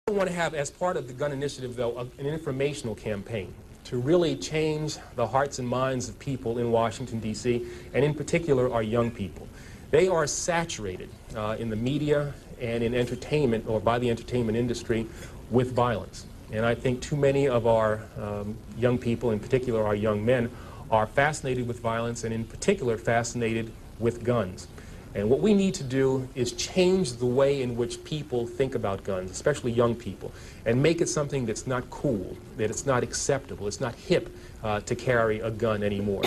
I want to have, as part of the gun initiative, though, an informational campaign to really change the hearts and minds of people in Washington, D.C., and in particular our young people. They are saturated in the media and in entertainment, or by the entertainment industry, with violence. And I think too many of our young people, in particular our young men, are fascinated with violence, and in particular fascinated with guns. And what we need to do is change the way in which people think about guns, especially young people, and make it something that's not cool, that it's not acceptable, it's not hip to carry a gun anymore.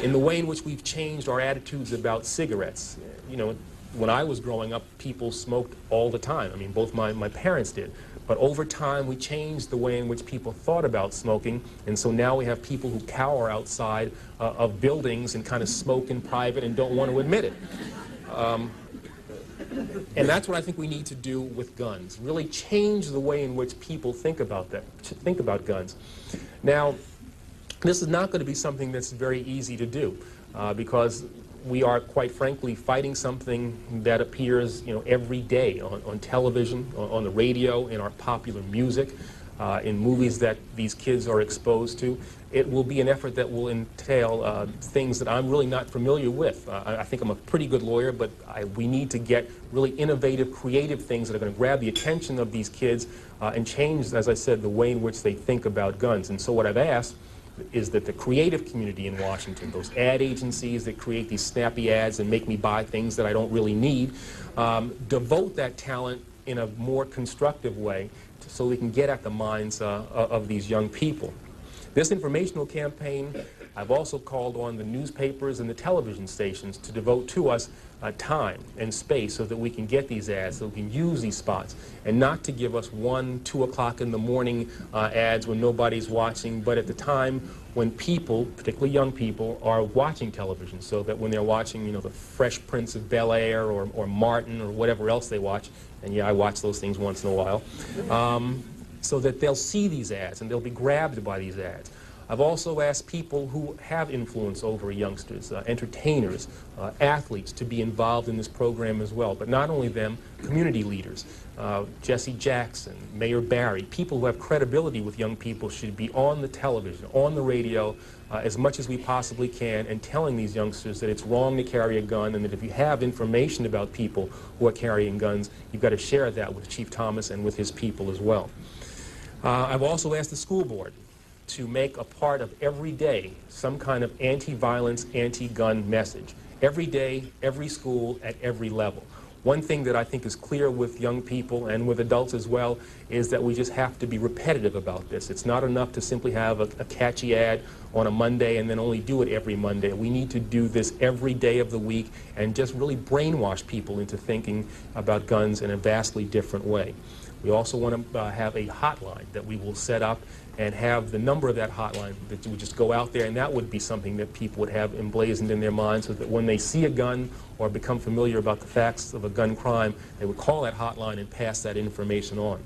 In the way in which we've changed our attitudes about cigarettes. You know, when I was growing up, people smoked all the time. I mean, both my parents did. But over time, we changed the way in which people thought about smoking, and so now we have people who cower outside of buildings and kind of smoke in private and don't want to admit it. And that's what I think we need to do with guns, really change the way in which people think about guns. Now, this is not going to be something that's very easy to do because we are, quite frankly, fighting something that appears, you know, every day on television, on the radio, in our popular music, in movies that these kids are exposed to. It will be an effort that will entail things that I'm really not familiar with. I think I'm a pretty good lawyer, but we need to get really innovative, creative things that are going to grab the attention of these kids and change, as I said, the way in which they think about guns. And so what I've asked is that the creative community in Washington, those ad agencies that create these snappy ads and make me buy things that I don't really need, devote that talent in a more constructive way so we can get at the minds of these young people. This informational campaign, I've also called on the newspapers and the television stations to devote to us time and space so that we can get these ads, so we can use these spots, and not to give us 1, 2 o'clock in the morning ads when nobody's watching, but at the time when people, particularly young people, are watching television, so that when they're watching, you know, the Fresh Prince of Bel-Air or Martin or whatever else they watch, and yeah, I watch those things once in a while, so that they'll see these ads and they'll be grabbed by these ads. I've also asked people who have influence over youngsters, entertainers, athletes, to be involved in this program as well. But not only them, community leaders, Jesse Jackson, Mayor Barry, people who have credibility with young people should be on the television, on the radio, as much as we possibly can, and telling these youngsters that it's wrong to carry a gun, and that if you have information about people who are carrying guns, you've got to share that with Chief Thomas and with his people as well. I've also asked the school board to make a part of every day some kind of anti-violence, anti-gun message. Every day, every school, at every level. One thing that I think is clear with young people and with adults as well is that we just have to be repetitive about this. It's not enough to simply have a catchy ad on a Monday and then only do it every Monday. We need to do this every day of the week and just really brainwash people into thinking about guns in a vastly different way. We also want to have a hotline that we will set up and have the number of that hotline that you would just go out there, and that would be something that people would have emblazoned in their minds so that when they see a gun or become familiar about the facts of a gun crime, they would call that hotline and pass that information on.